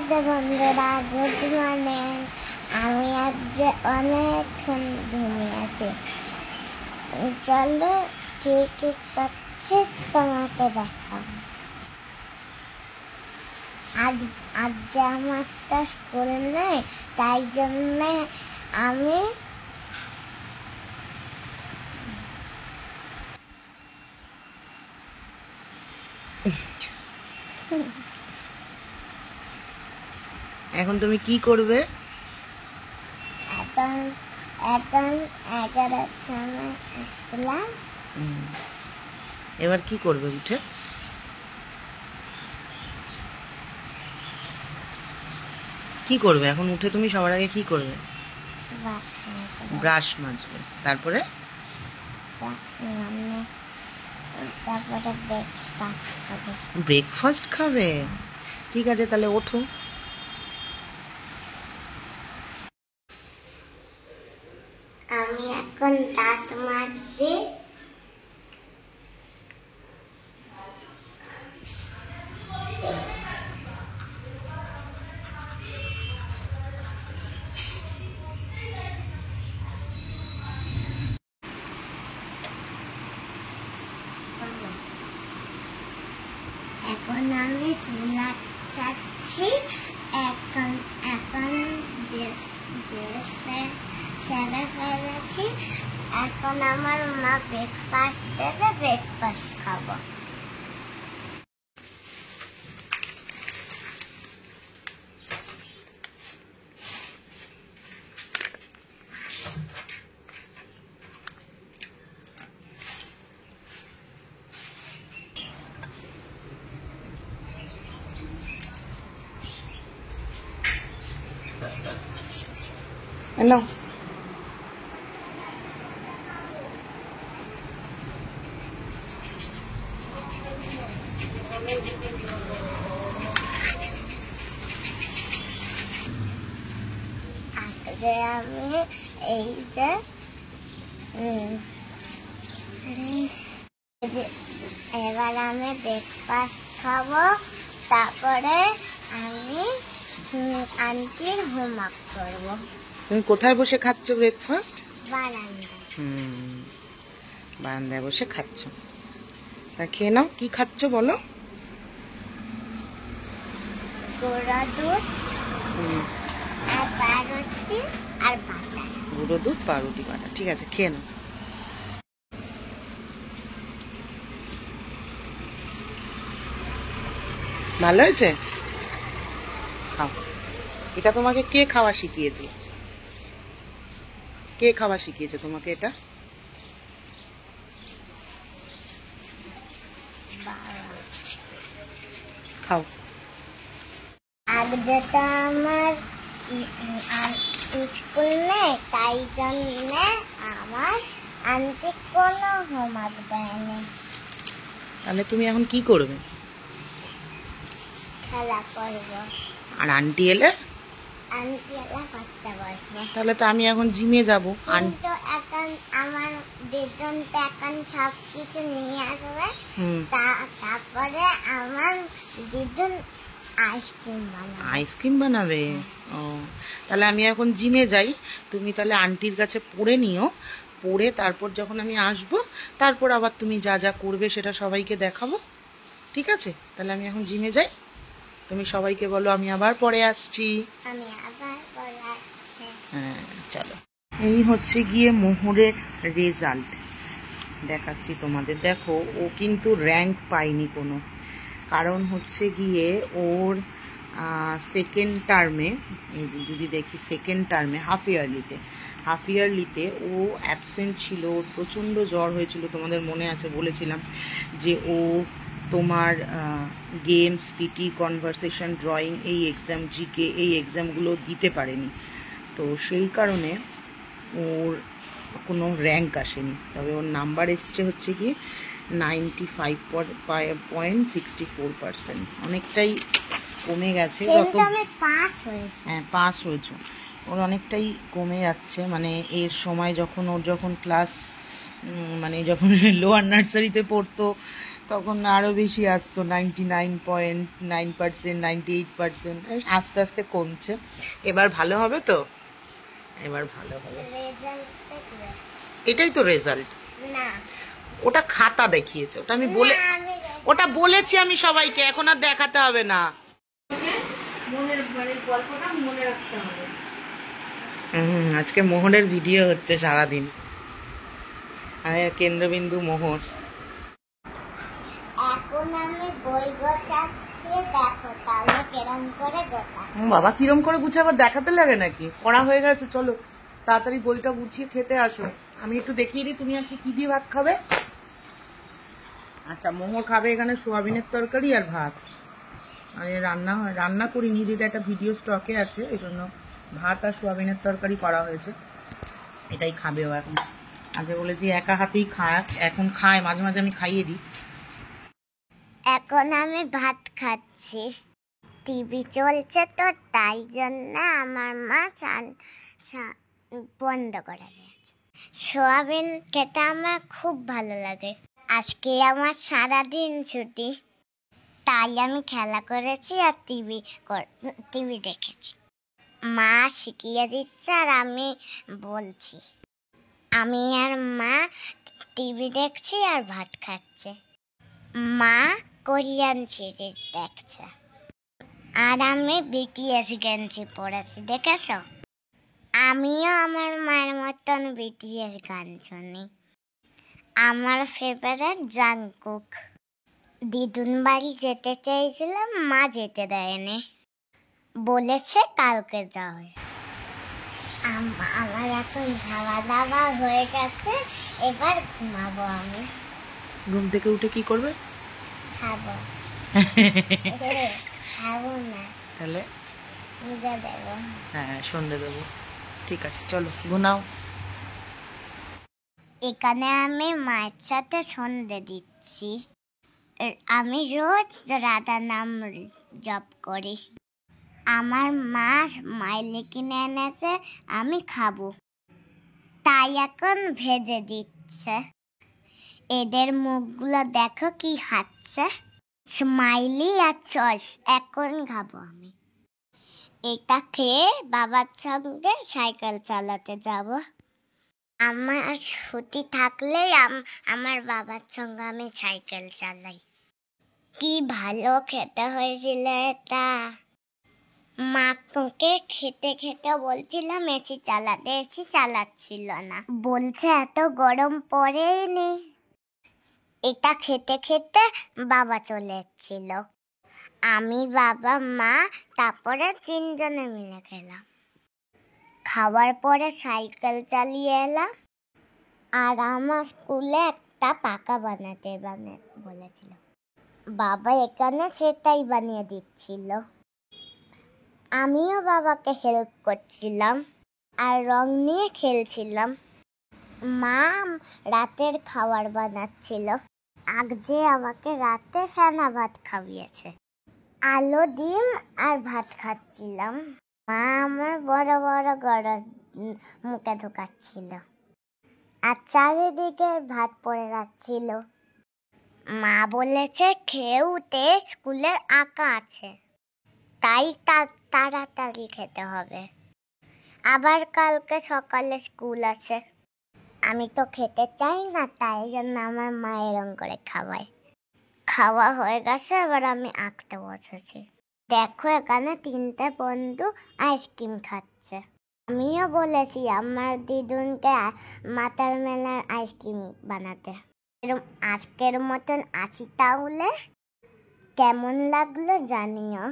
বন্ধুরা good morning. আমি আজ অনেকক্ষণ ঘুমিয়েছি। চলো কি কি করছি তোমাকে দেখাবো। আজ আমার তো স্কুল নেই, তাই জন্য আমি এখন তুমি কি করবে? এখন 11টার সময় উঠলাম। এবার কি করবে উঠে? কি করবে এখন উঠে? তুমি সবার আগে কি করবে? ব্রাশ মাজবে। তারপরে ব্রেকফাস্ট খাবে। ঠিক আছে, তাহলে ওঠো। আমি এখন দাঁত মাজছি। এখন আমি চুল আঁচড়াচ্ছি। এখন সেরে ফেলেছি। এখন আমার মা ব্রেকফাস্ট দেবে, ব্রেকফাস্ট খাবো। হ্যালো, যে আমি এই যে এবার আমি ব্রেকফাস্ট খাবো। তারপরে আমি আন্টির হোমওয়ার্ক করবো। তুমি কোথায় বসে খাচ্ছ ব্রেকফাস্ট? বারান্দায়। বারান্দায় বসে খাচ্ছ। তা খেয়ে নাও। কি খাচ্ছ বলো? গুঁড়ো দুধ আর পাউরুটি আর বাটার। গুঁড়ো দুধ, পাউরুটি, বাটার। ঠিক আছে, খেয়ে নাও। ভালো হয়েছে? খাও। এটা তোমাকে কে খাওয়া শিখিয়েছে? কে খাওয়া শিখিয়েছে তোমাকে এটা? খাও। আজ যেটা আমার স্কুল নেই, তাই জন্য আমার আন্টি কোনো হোমওয়ার্ক দেয়নি। তাহলে তুমি এখন কি করবে? খেলা করবো। আর আন্টি এলে? আন্টি এলে করতে বসবো। তাহলে তো আমি এখন জিমে যাবো। কিন্তু এখন আমার দিদুন তো এখন সব কিছু নিয়ে আসবে। তারপরে আমার দিদুন আইসক্রিম বানাবে। ও, তাহলে আমি এখন জিমে যাই। তুমি তাহলে আন্টির কাছে পড়ে নিও। পড়ে তারপর যখন আমি আসবো, তারপর আবার তুমি যা যা করবে সেটা সবাইকে দেখাবো। ঠিক আছে, তাহলে আমি এখন জিমে যাই। তুমি সবাইকে বলো আমি আবার পরে আসছি। হ্যাঁ, চলো। এই হচ্ছে গিয়ে মোহরের রেজাল্ট দেখাচ্ছি তোমাদের। দেখো, ও কিন্তু র্যাঙ্ক পায়নি কোনো। কারণ হচ্ছে গিয়ে ওর সেকেন্ড টার্মে, যদি দেখি সেকেন্ড টার্মে হাফ ইয়ারলিতে ও অ্যাবসেন্ট ছিল। ওর প্রচণ্ড জ্বর হয়েছিল, তোমাদের মনে আছে বলেছিলাম যে ও তোমার গেমস, পিটি, কনভারসেশন, ড্রয়িং, এই এক্সাম, জিকে, এই এক্সামগুলো দিতে পারেনি। তো সেই কারণে ওর কোনো র্যাঙ্ক আসেনি। তবে ওর নাম্বার এসছে হচ্ছে গিয়ে 95.64%। অনেকটাই কমে গেছে। হ্যাঁ, পাস হয়েছে। ওর অনেকটাই কমে যাচ্ছে। মানে এর সময় যখন ওর যখন ক্লাস মানে যখন লোয়ার নার্সারিতে পড়তো তখন আরো বেশি আসতো, 99.9%, 98%। আস্তে আস্তে কমছে। এবার ভালো হবে তো, এবার ভালো হবে। এটাই তো রেজাল্ট না, ওটা খাতা দেখিয়েছে, ওটা আমি বলে, ওটা বলেছি আমি সবাইকে, এখন আর দেখাতে হবে না। গল্পটা মনে রাখতে হবে। আজকে মোহনের ভিডিও হচ্ছে সারাদিন, কেন্দ্রবিন্দু মোহর। এখন আমি বই গোছাচ্ছি, দেখো তাহলে কেরম করে গোছাচ্ছি। বাবা কিরম করে গুছাবার দেখাতে লাগে নাকি? পড়া হয়ে গেছে, চলো তাড়াতাড়ি বইটা গুছিয়ে খেতে আসো। আমি একটু দেখিয়ে দিই তুমি আজকে কি দিয়ে ভাত খাবে। আচ্ছা, মোহর খাবে এখানে সোয়াবিনের তরকারি আর ভাত। আমি রান্না করিনি, যেটা একটা ভিডিও স্টকে আছে, এই জন্য ভাত আর সোয়াবিনের তরকারি করা হয়েছে, এটাই খাবে ও এখন। আগে বলেছি একা হাতেই খায়, এখন খায়, মাঝে মাঝে আমি খাইয়ে দিই। এখন আমি ভাত খাচ্ছি, টিভি চলছে তো তাই জন্য আমার মা বন্ধ করে দিয়েছে। সোয়াবিন খেতে আমার খুব ভালো লাগে। আজকে আমার সারাদিন ছুটি, তাই আমি খেলা করেছি আর টিভি দেখেছি। মা শিখিয়ে দিচ্ছে আর আমি বলছি। আমি আর মা টিভি দেখছি আর ভাত খাচ্ছে। মা কোরিয়ান সিরিজ দেখছে আর আমি বিটিএস গেঞ্জি পরেছি, দেখেছ? আমিও আমার মায়ের মতন বিটিএস গান শুনি। আমার ফেভারিট জাংকুক। দিদুন বাড়ি যেতে চেয়েছিলাম, মা যেতে দেয়নি, বলেছে কালকে যাও। আমার এখন খাওয়া দাওয়া হয়ে গেছে, এবার ঘুমাবো আমি। ঘুম থেকে উঠে কি করবে? খাবো। খাবো না, তাহলে পূজা দেবো। হ্যাঁ, সন্ধে দেবো। ঠিক আছে, চলো ঘুমাও। এখানে আমি মায়ের সাথে সন্ধে দিচ্ছি। আমি রোজ রাধা নাম জপ করি। আমার মা মাইলে কিনে এনেছে, আমি খাবো, তাই এখন ভেজে দিচ্ছে। এদের মুখগুলো দেখো কি হাসছে, স্মাইলি আর চয়েস। এখন খাবো আমি। এটা খেয়ে বাবার সঙ্গে সাইকেল চালাতে যাব। আমার ছুটি থাকলেই আমার বাবার সঙ্গে আমি সাইকেল চালাই। কি ভালো খেতে হয়েছিল এটা। মাকে খেতে খেতে বলছিলাম এসি চালাতে, এসি চালাচ্ছিল না, বলছে এত গরম পড়েনি। এটা খেতে খেতে বাবা চলে এসেছিল, আমি বাবা মা তারপরে 3 জনে মিলে খেলাম। খাওয়ার পরে সাইকেল চালিয়ে এলাম, আর আমার স্কুলে একটা পাকা বানাতে বলেছিল, বাবা এখানে সেটাই বানিয়ে দিচ্ছিল। আমিও বাবাকে হেল্প করছিলাম আর রং নিয়ে খেলছিলাম। মা রাতের খাবার বানাচ্ছিল, আজ যে আমাকে রাতে ফেনা ভাত খাইয়েছে। আলু ডিম আর ভাত খাচ্ছিলাম। মা আমার বড় বড় গরজ মুখে ঢোকাচ্ছিল আর চারিদিকে ভাত পড়ে যাচ্ছিল। মা বলেছে খেয়ে উঠে স্কুলের আঁকা আছে, তাই তাড়াতাড়ি খেতে হবে, আবার কালকে সকালে স্কুল আছে। আমি তো খেতে চাই না, তাই জন্য আমার মা এরম করে খাওয়ায়। খাওয়া হয়ে গেছে, এবার আমি আঁকতে বসেছি। দেখো এখানে 3টে বন্ধু আইসক্রিম খাচ্ছে। আমিও বলেছি আমার দিদুনকে মাথার মেলার আইসক্রিম বানাতে। এরকম আজকের মতন আছি, তাহলে কেমন লাগলো জানিও।